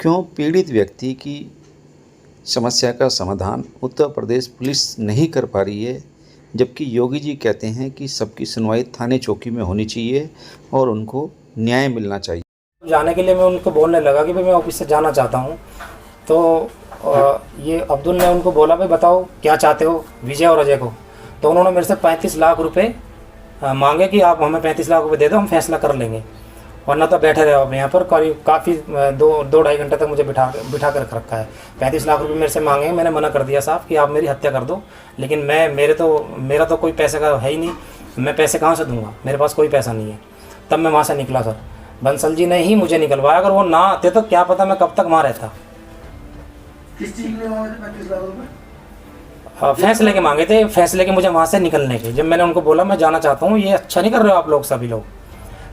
क्यों पीड़ित व्यक्ति की समस्या का समाधान उत्तर प्रदेश पुलिस नहीं कर पा रही है, जबकि योगी जी कहते हैं कि सबकी सुनवाई थाने चौकी में होनी चाहिए और उनको न्याय मिलना चाहिए। जाने के लिए मैं उनको बोलने लगा कि भाई मैं ऑफिस से जाना चाहता हूँ। तो ये अब्दुल ने उनको बोला भाई बताओ क्या चाहते हो, विजय और अजय को। तो उन्होंने मेरे से 35 लाख रुपए मांगे कि आप हमें 35 लाख रुपए दे दो, हम फैसला कर लेंगे, वरना तो बैठे रहे आप यहाँ पर। काफ़ी 2-2.5 घंटे तक मुझे बिठा कर रखा है। 35 लाख रुपए मेरे से मांगे, मैंने मना कर दिया साहब कि आप मेरी हत्या कर दो, लेकिन मेरा तो कोई पैसे का है ही नहीं, मैं पैसे कहाँ से दूंगा, मेरे पास कोई पैसा नहीं है। तब मैं वहाँ से निकला सर, बंसल जी ने ही मुझे निकलवाया। अगर वो ना आते तो क्या पता मैं कब तक वहाँ रहता। किस चीज़ में मांगे थे 35 लाख रुपए? फैसले के मांगे थे, फैसले के मुझे वहाँ से निकलने के। जब मैंने उनको बोला मैं जाना चाहता हूँ, ये अच्छा नहीं कर रहे हो आप लोग सभी लोग,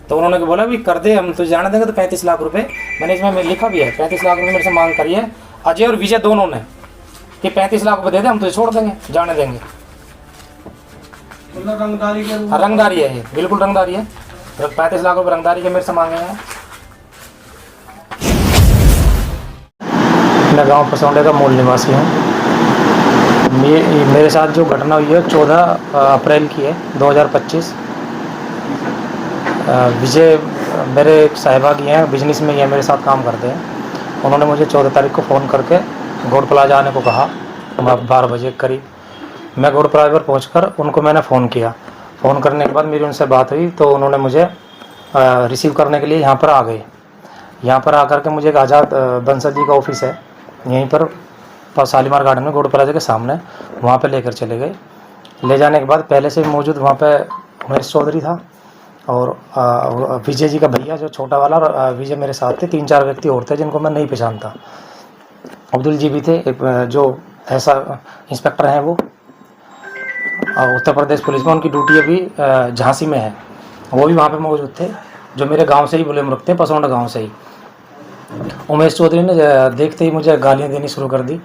तो उन्होंने बोला भी कर दे, हम तुझे जाने देंगे। तो 35 लाख रुपए मैंने इसमें लिखा भी है, 35 लाख रुपए मेरे से मांग करी है अजय और विजय दोनों ने कि 35 लाख रुपए दे दे, हम तुझे छोड़ देंगे, जाने देंगे। रंगदारी है ये, बिल्कुल रंगदारी है। 35 लाख रुपए रंगदारी के मेरे से मांगे हैं। मैं गांव पसौंडे का मूल निवासी हूँ। मेरे साथ जो घटना हुई है 14 अप्रैल की है 2025। विजय मेरे एक सहभागी हैं, बिजनेस में ही है, मेरे साथ काम करते हैं। उन्होंने मुझे 14 तारीख को फ़ोन करके घोड़ प्लाजा आने को कहा। 12 बजे करीब मैं घोड़ प्लाजा पर पहुँचकर उनको मैंने फ़ोन किया। फ़ोन करने के बाद मेरी उनसे बात हुई तो उन्होंने मुझे रिसीव करने के लिए यहाँ पर आ गए। यहाँ पर आकर के मुझे एक आज़ाद बंसल जी का ऑफिस है यहीं पर शालीमार गार्डन में, घोड़ प्लाजा के सामने, वहाँ पे लेकर चले गए। ले जाने के बाद पहले से मौजूद वहाँ पे उमेश चौधरी था और विजय जी का भैया जो छोटा वाला, विजय मेरे साथ थे। 3-4 व्यक्ति और थे जिनको मैं नहीं पहचानता। अब्दुल जी भी थे, एक जो ऐसा इंस्पेक्टर हैं वो उत्तर प्रदेश पुलिस में, उनकी ड्यूटी अभी झांसी में है, वो भी वहाँ पे मौजूद थे, जो मेरे गांव से ही बुले मुर्ग थे, पसौंडा गांव से ही। उमेश चौधरी ने देखते ही मुझे गालियाँ देनी शुरू कर दी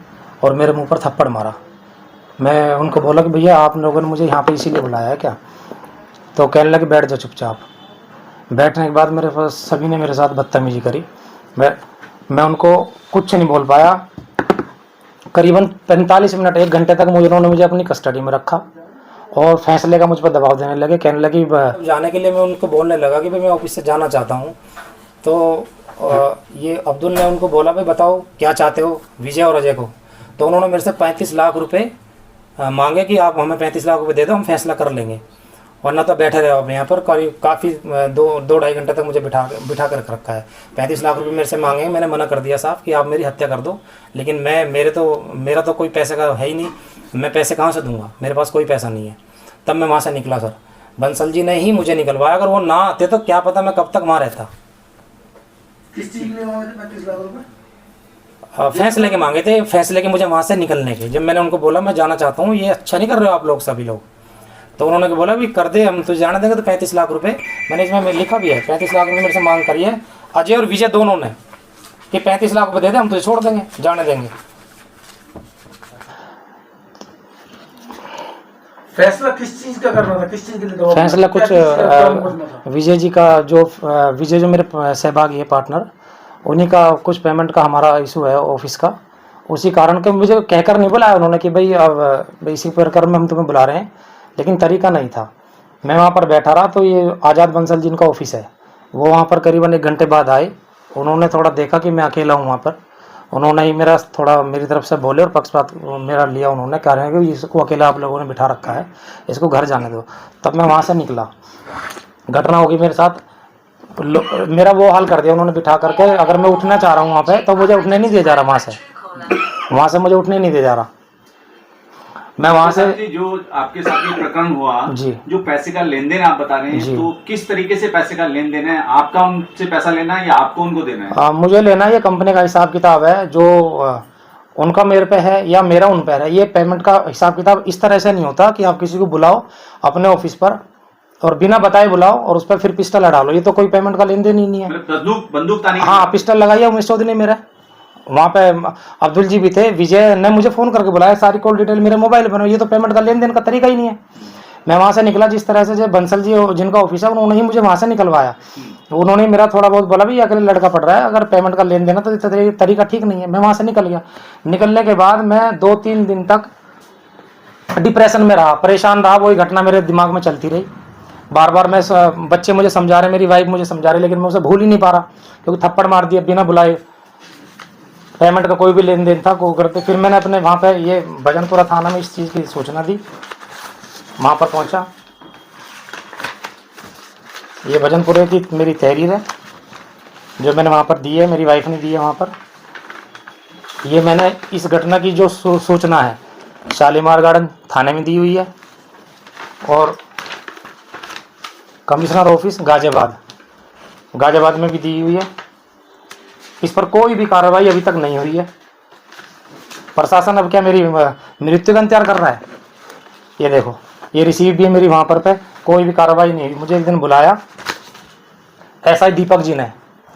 और मेरे मुंह पर थप्पड़ मारा। मैं उनको बोला कि भैया आप लोगों ने मुझे यहाँ पे इसीलिए बुलाया है क्या? तो कहने लगे बैठ जाओ चुपचाप। बैठने के बाद मेरे पास सभी ने मेरे साथ बदतमीजी करी। मैं उनको कुछ नहीं बोल पाया। करीबन 45 मिनट 1 घंटे तक उन्होंने मुझे अपनी कस्टडी में रखा और फैसले का मुझ पर दबाव देने लगे। कहने लगे जाने के लिए मैं उनको बोलने लगा कि भाई मैं ऑफिस से जाना चाहता हूँ। तो ये अब्दुल ने उनको बोला भाई बताओ क्या चाहते हो, विजय और अजय को। तो उन्होंने मेरे से 35 लाख रुपए मांगे कि आप हमें 35 लाख रुपए दे दो, हम फैसला कर लेंगे, वरना तो बैठे रहे आप यहाँ पर। काफ़ी 2-2.5 घंटे तक मुझे बिठा कर रखा है। 35 लाख रुपए मेरे से मांगे, मैंने मना कर दिया साहब कि आप मेरी हत्या कर दो, लेकिन मेरा तो कोई पैसे का है ही नहीं, मैं पैसे कहाँ से दूंगा, मेरे पास कोई पैसा नहीं है। तब मैं वहाँ से निकला सर, बंसल जी ने ही मुझे निकलवाया। अगर वो ना आते तो क्या पता मैं कब तक वहाँ रहता। किस चीज़ में मांगे थे 35 लाख रुपए? फैसले के मांगे थे, फैसले के मुझे वहाँ से निकलने के। जब मैंने उनको बोला मैं जाना चाहता हूँ, ये अच्छा नहीं कर रहे हो आप लोग सभी लोग, तो उन्होंने बोला भी कर दे, हम तुझे जाने देंगे। तो 35 लाख रुपए मैंने इसमें लिखा भी है, 35 लाख रुपए मेरे से मांग करी है अजय और विजय दोनों ने कि 35 लाख रुपए दे दे, हम तुझे छोड़ देंगे, जाने देंगे। फैसला किस चीज़ का करना था, किस चीज़ के लिए दबाव? फैसला कुछ विजय जी का, विजय जो मेरे सहभागी है पार्टनर, उन्हीं का कुछ पेमेंट का हमारा इशू है ऑफिस का। उसी कारण के मुझे कहकर नहीं बुलाया उन्होंने कि भाई अब इसी प्रकार में हम तुम्हें बुला रहे हैं, लेकिन तरीका नहीं था। मैं वहाँ पर बैठा रहा तो ये आज़ाद बंसल जी का ऑफिस है, वो वहाँ पर करीबन 1 घंटे बाद आए। उन्होंने थोड़ा देखा कि मैं अकेला हूँ वहाँ पर, उन्होंने ही मेरी तरफ से बोले और पक्षपात मेरा लिया। उन्होंने कह रहे हैं कि इसको अकेला आप लोगों ने बिठा रखा है, इसको घर जाने दो। तब मैं वहाँ से निकला। घटना होगी मेरे साथ, मेरा वो हाल कर दिया उन्होंने बिठा करके। अगर मैं उठना चाह रहा हूँ वहाँ पे तो मुझे उठने नहीं दिया जा रहा, वहाँ से मुझे उठने नहीं दिया जा रहा। मैं वहाँ से जो आपके साथ ये प्रकरण हुआ जी, जो पैसे का लेन देन आप बता रहे हैं, तो किस तरीके से पैसे का लेन देन है? आपका उनसे पैसा लेना है या आपको उनको देना है? मुझे लेना है, ये कंपनी का हिसाब किताब है, जो उनका मेरे पे है या मेरा उन पर है। ये पेमेंट का हिसाब किताब इस तरह से नहीं होता कि आप किसी को बुलाओ अपने ऑफिस पर और बिना बताए बुलाओ और उस पर फिर पिस्टल लड़ा लो। ये तो कोई पेमेंट का लेन देन ही नहीं है। बंदूक तानी? हाँ, पिस्टल लगाई है उमेश चौधरी ने मेरा। वहाँ पे अब्दुल जी भी थे, विजय ने मुझे फ़ोन करके बुलाया, सारी कॉल डिटेल मेरे मोबाइल पर। ये तो पेमेंट का लेन देन का तरीका ही नहीं है। मैं वहाँ से निकला जिस तरह से जो बंसल जी जिनका ऑफिस है उन्होंने ही मुझे वहाँ से निकलवाया। उन्होंने मेरा थोड़ा बहुत बोला भी अकेले लड़का पड़ रहा है, अगर पेमेंट का लेन देना तो तरीका ठीक नहीं है। मैं वहाँ से निकल गया। निकलने के बाद मैं 2-3 दिन तक डिप्रेशन में रहा, परेशान रहा। वही घटना मेरे दिमाग में चलती रही। बार बार मैं बच्चे मुझे समझा रहे, मेरी वाइफ मुझे समझा रही, लेकिन मैं उसे भूल ही नहीं पा रहा, क्योंकि थप्पड़ मार दिया बिना बुलाए। पेमेंट का कोई भी लेन देन था को करते। फिर मैंने अपने वहाँ पे ये भजनपुरा थाना में इस चीज़ की सूचना दी। वहाँ पर पहुँचा। ये भजनपुरे की मेरी तहरीर है जो मैंने वहाँ पर दी है, मेरी वाइफ ने दी है वहाँ पर। ये मैंने इस घटना की जो सूचना है शालीमार गार्डन थाने में दी हुई है और कमिश्नर ऑफिस गाजियाबाद में भी दी हुई है। इस पर कोई भी कार्रवाई अभी तक नहीं हुई है। प्रशासन अब क्या मेरी मृत्यु का इंतजार कर रहा है? ये देखो, ये रिसीव भी है मेरी वहाँ पर कोई भी कार्रवाई नहीं हुई। मुझे एक दिन बुलाया SI दीपक जी ने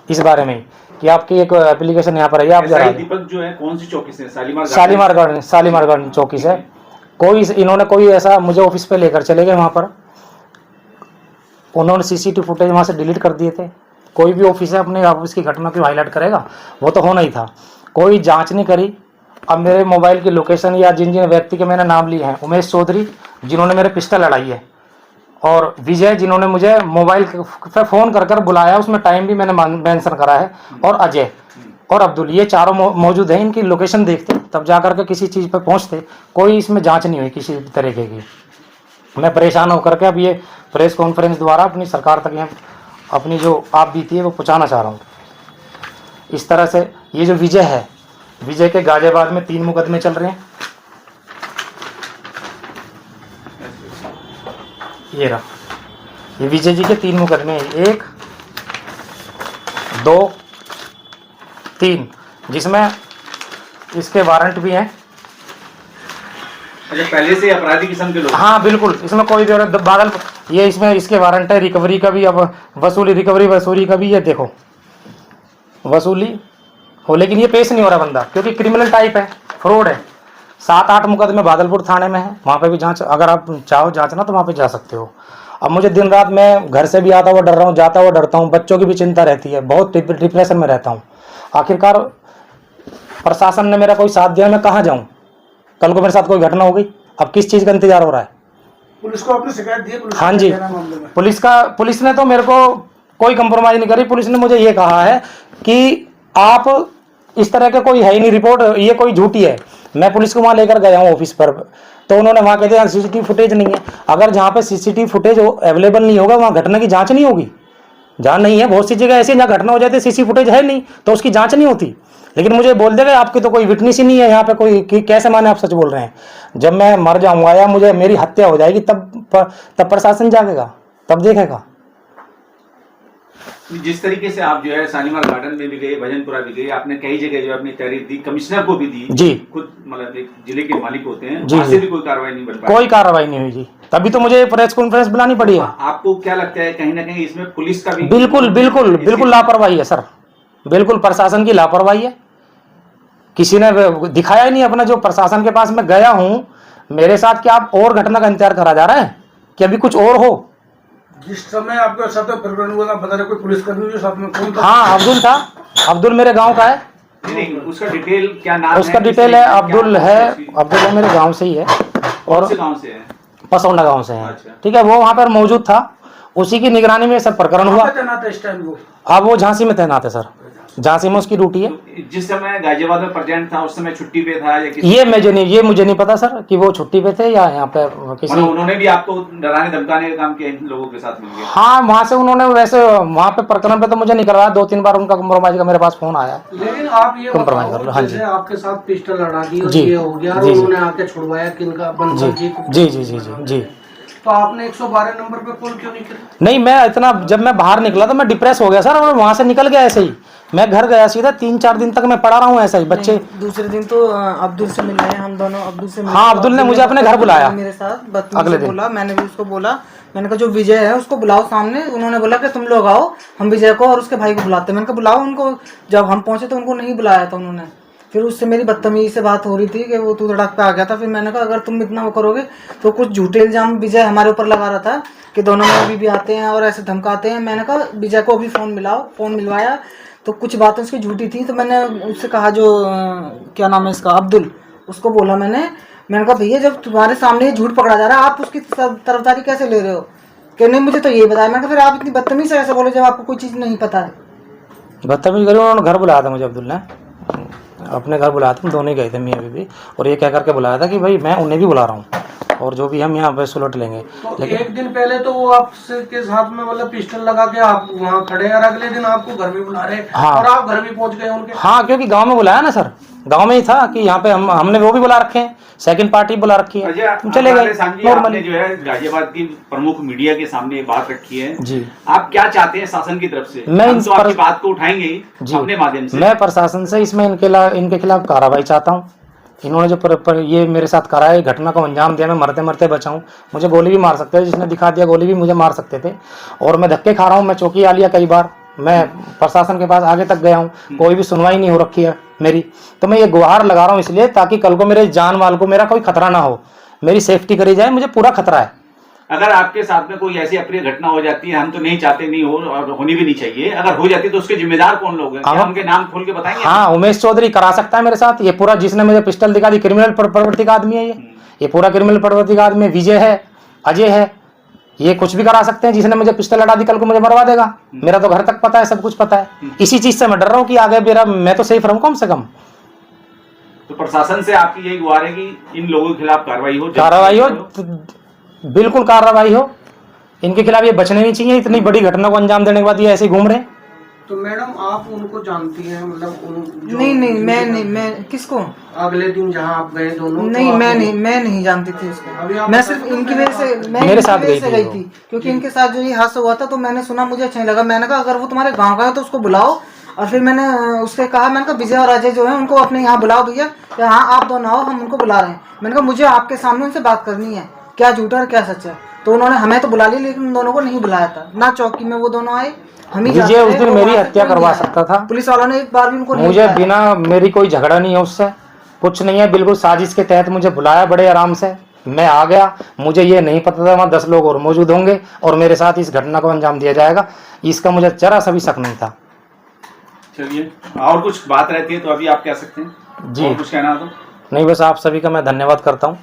इस बारे में कि आपकी एक एप्लीकेशन यहाँ पर है, आप जरा। दीपक जो है कौन सी चौकी से? शालीमार गार्डन चौकी से। इन्होंने कोई ऐसा मुझे ऑफिस पे लेकर चले गए। वहाँ पर उन्होंने CCTV फुटेज वहाँ से डिलीट कर दिए थे। कोई भी ऑफिस है अपने ऑफिस की घटना को हाईलाइट करेगा, वो तो होना ही था। कोई जांच नहीं करी। अब मेरे मोबाइल की लोकेशन या जिन जिन व्यक्ति के मैंने नाम लिए हैं, उमेश चौधरी जिन्होंने मेरे पिस्टल लड़ाई है, और विजय जिन्होंने मुझे मोबाइल पे फ़ोन कर बुलाया, उसमें टाइम भी मैंने मेंशन करा है, और अजय और अब्दुल, ये चारों मौजूद हैं। इनकी लोकेशन देखते तब जा कर के किसी चीज़ पर पहुँचते। कोई इसमें जांच नहीं हुई किसी तरीके की। मैं परेशान होकर के अब ये प्रेस कॉन्फ्रेंस द्वारा अपनी सरकार तक यहाँ अपनी जो आप बीती है वो पहुँचाना चाह रहा हूँ। इस तरह से ये जो विजय है, विजय के गाजियाबाद में 3 मुकदमे चल रहे हैं। ये रहा, ये विजय जी के 3 मुकदमे हैं, 1, 2, 3, जिसमें इसके वारंट भी हैं। अच्छा, पहले से अपराधी किस्म के लोग? हाँ बिल्कुल, इसमें कोई भी बादल, ये इसमें इसके वारंट है। रिकवरी का भी, अब वसूली का भी। ये देखो वसूली हो, लेकिन ये पेश नहीं हो रहा बंदा, क्योंकि क्रिमिनल टाइप है, फ्रॉड है। 7-8 मुकदमे बादलपुर थाने में है। वहाँ पे भी जांच, अगर आप चाहो जांचना तो वहाँ पे जा सकते हो। अब मुझे दिन रात, मैं घर से भी आता हुआ डर रहा हूँ, जाता हुआ डरता हूँ, बच्चों की भी चिंता रहती है, बहुत डिप्रेशन में रहता हूँ। आखिरकार प्रशासन ने मेरा कोई साथ दिया, मैं कहाँ जाऊँ? कल को मेरे साथ कोई घटना हो गई, अब किस चीज़ का इंतजार हो रहा है? पुलिस को आपने शिकायत दी है? हाँ जी, पुलिस ने तो मेरे को कोई कंप्रोमाइज नहीं करी। पुलिस ने मुझे ये कहा है कि आप इस तरह के कोई है ही नहीं, रिपोर्ट ये कोई झूठी है। मैं पुलिस को वहाँ लेकर गया हूँ ऑफिस पर, तो उन्होंने वहाँ कहते हैं CCTV फुटेज नहीं है। अगर जहाँ पे CCTV फुटेज अवेलेबल नहीं होगा, वहाँ घटना की जांच नहीं होगी। जहाँ नहीं है, बहुत सी जगह ऐसी जहाँ घटना हो जाती है, CCTV फुटेज है नहीं, तो उसकी जांच नहीं होती। लेकिन मुझे बोल देगा आपकी तो कोई विटनेस ही नहीं है यहाँ पे, कोई कि कैसे माने आप सच बोल रहे हैं? जब मैं मर जाऊँगा या मुझे मेरी हत्या हो जाएगी, तब प्रशासन जागेगा, तब देखेगा। जिस तरीके से आप जो है शालीमार गार्डन में भी गए, भजनपुरा भी गए, आपने कई जगह जो अपनी तहरीर दी, कमिश्नर को भी दी जी, खुद मतलब एक जिले के मालिक होते हैं, जी, वहाँ से भी कोई कार्रवाई नहीं बन पाई? कोई कार्रवाई नहीं हुई जी, तभी तो मुझे प्रेस कॉन्फ्रेंस बुलानी पड़ी है। आपको क्या लगता है कहीं ना कहीं इसमें पुलिस का भी? बिल्कुल लापरवाही है सर, बिल्कुल प्रशासन की लापरवाही है। किसी ने दिखाया ही नहीं अपना, जो प्रशासन के पास मैं गया हूँ मेरे साथ क्या आप और घटना का इंतजार करा जा रहा है कि अभी कुछ और हो? जिस समय आपके साथ प्रकरण हुआ था, बता रहे कोई पुलिसकर्मी जो साथ में कौन था? हाँ, अब्दुल था। अब्दुल मेरे गांव का है। नहीं, उसका डिटेल क्या नाम है? उसका डिटेल है अब्दुल है मेरे गांव से ही है, और गांव से है, पसौंडा गांव से है। अच्छा। ठीक है, वो वहाँ पर मौजूद था, उसी की निगरानी में सब प्रकरण हुआ। तैनात है इस टाइम वो? अब वो झांसी में तैनात है सर, झांसी में उसकी ड्यूटी है। जिस समय गाजियाबाद में प्रेजेंट था उस समय छुट्टी पे था या ये मुझे नहीं पता सर कि वो छुट्टी पे थे या यहाँ पे किसी। उन्होंने भी आपको डराने धमकाने का काम किया इन लोगों के साथ मिलकर? हाँ, वहाँ से उन्होंने, वैसे वहाँ पे प्रकरण पे तो मुझे नहीं करवाया, 2-3 बार उनका कंप्रोमाइज का मेरे पास फोन आया। लेकिन आप ये कंप्रोमाइज कर लो। हाँ जी, आपके साथ पिस्टल लड़ा दी और जी, ये हो गया, और जी, उन्होंने आके छुड़वाया किनका? बंसल जी को। जी। तो आपने 112 नंबर पे कॉल क्यों नहीं किया? नहीं, मैं इतना, जब मैं बाहर निकला तो मैं डिप्रेस हो गया सर, और वहाँ से निकल गया ऐसे ही। मैं घर गया सीधा, 3-4 दिन तक मैं पड़ा रहा हूँ ऐसा ही। बच्चे दूसरे दिन तो अब्दुल से मिलने हम दोनों, अब्दुल से हाँ, अब्दुल ने मुझे अपने घर बुलाया मेरे साथ, अगले दिन बोला, मैंने भी उसको बोला, मैंने कहा जो विजय है उसको बुलाओ सामने। उन्होंने बोला कि तुम लोग आओ, हम विजय को और उसके भाई को बुलाते हैं। मैंने कहा बुलाओ उनको। जब हम पहुंचे तो उनको नहीं बुलाया था उन्होंने। फिर उससे मेरी बदतमीजी से बात हो रही थी कि वो तू तड़ाक पे आ गया था। फिर मैंने कहा अगर तुम इतना वो करोगे तो कुछ झूठे इल्जाम विजय हमारे ऊपर लगा रहा था कि दोनों में अभी भी आते हैं और ऐसे धमकाते हैं। मैंने कहा विजय को अभी फ़ोन मिलाओ, फ़ोन मिलवाया तो कुछ बातें उसकी झूठी थी। तो मैंने उससे कहा जो क्या नाम है इसका अब्दुल, उसको बोला मैंने कहा भैया जब तुम्हारे सामने ये झूठ पकड़ा जा रहा है आप उसकी तरफदारी कैसे ले रहे हो कि नहीं मुझे तो ये बताया। मैंने कहा फिर आप इतनी बदतमीजी से ऐसे बोले जब आपको कोई चीज़ नहीं पता है। बदतमीजी करी, उन्होंने घर बुलाया था मुझे, अब्दुल ने अपने घर बुलाया था, हम दोनों ही गए थे मियाँ बीवी, और ये कह करके बुलाया था कि भाई मैं उन्हें भी बुला रहा हूँ और जो भी हम यहाँ पे सुलट लेंगे। तो लेकिन एक दिन पहले तो वो आपसे के साथ में मतलब पिस्टल लगा के आप वहाँ खड़े, और अगले दिन आपको घर में बुला रहे। हाँ। और आप घर भी पहुंच गए उनके। हाँ, क्योंकि गांव में बुलाया ना सर, गांव में ही था कि यहाँ पे हमने वो भी बुला रखे हैं, सेकंड पार्टी बुला रखी है, हम चले गए आपने नॉर्मली। जो है गाजियाबाद की प्रमुख मीडिया के सामने ये बात रखी है जी, आप क्या चाहते हैं शासन की तरफ से? मैं हम तो आपकी बात को उठाएंगे ही अपने माध्यम से। मैं प्रशासन से इसमें इनके खिलाफ कार्रवाई चाहता हूँ। इन्होंने जो ये मेरे साथ करा है, घटना को अंजाम दिया, मैं मरते मरते बचाऊं। मुझे गोली भी मार सकते थे, जिसने दिखा दिया गोली भी मुझे मार सकते थे, और मैं धक्के खा रहा हूँ। मैं चौकी आ लिया कई बार, मैं प्रशासन के पास आगे तक गया हूँ, कोई भी सुनवाई नहीं हो रखी है मेरी। तो मैं ये गुहार लगा रहा हूँ इसलिए ताकि कल को मेरे जान माल को मेरा कोई खतरा ना हो, मेरी सेफ्टी करी जाए, मुझे पूरा खतरा है। अगर आपके साथ में कोई ऐसी अप्रिय घटना हो जाती है, हम तो नहीं चाहते नहीं हो और होनी भी नहीं चाहिए, अगर हो जाती है तो उसके जिम्मेदार कौन लोग हैं? क्या उनके नाम खोल के बताएंगे? हाँ, उमेश चौधरी करा सकता है मेरे साथ ये पूरा, जिसने मुझे पिस्टल दिखा दी, क्रिमिनल प्रवृत्ति का आदमी है ये पूरा क्रिमिनल प्रवृत्ति का आदमी है। विजय है, अजय है, ये कुछ भी करा सकते हैं। जिसने मुझे पिस्टल लड़ा दी कल को मुझे मरवा देगा। मेरा तो घर तक पता है, सब कुछ पता है। इसी चीज से मैं डर रहा हूँ कि आगे मैं तो सेफ रहूँ कम से कम। तो प्रशासन से आपकी यही गुहार है कि इन लोगों के खिलाफ कार्रवाई हो, बिल्कुल कार्रवाई हो। इनके खिलाफ ये बचने नहीं चाहिए, इतनी बड़ी घटना को अंजाम देने के बाद ये ऐसे ही घूम रहे। तो मैडम आप उनको जानती हैं, मतलब नहीं मैं किसको? अगले दिन जहां आप गए दोनों? नहीं, मैं नहीं जानती थी उसको। मैं सिर्फ इनकी वजह से मेरे साथ गई थी क्योंकि इनके साथ जो ये हादसा हुआ था तो मैंने सुना, मुझे अच्छा नहीं लगा। मैंने कहा अगर वो तुम्हारे गाँव का है तो उसको बुलाओ। और फिर मैंने उससे कहा, मैंने कहा विजय और अजय जो है उनको अपने यहाँ बुलाओ भैया, हाँ आप दोनों आओ, हम उनको बुला रहे हैं। मैंने कहा मुझे आपके सामने उनसे बात करनी है, क्या झूठा और क्या सच है। तो उन्होंने हमें तो बुला लिया लेकिन उन दोनों को नहीं बुलाया था। ना चौकी में वो दोनों आए, हम ही विजय उस दिन मेरी हत्या करवा सकता था। पुलिस वालों ने एक बार भी उनको मुझे बिना, मेरी कोई झगड़ा नहीं है उससे, कुछ नहीं है, बिल्कुल साजिश के तहत मुझे बुलाया बड़े आराम से। मैं आ गया, मुझे ये नहीं पता था वहाँ 10 लोग और मौजूद होंगे और मेरे साथ इस घटना को अंजाम दिया जाएगा, इसका मुझे जरा सा भी शक नहीं था। चलिए, और कुछ बात रहती है तो अभी आप कह सकते हैं जी, और कुछ कहना हो तो? नहीं, बस आप सभी का मैं धन्यवाद करता हूँ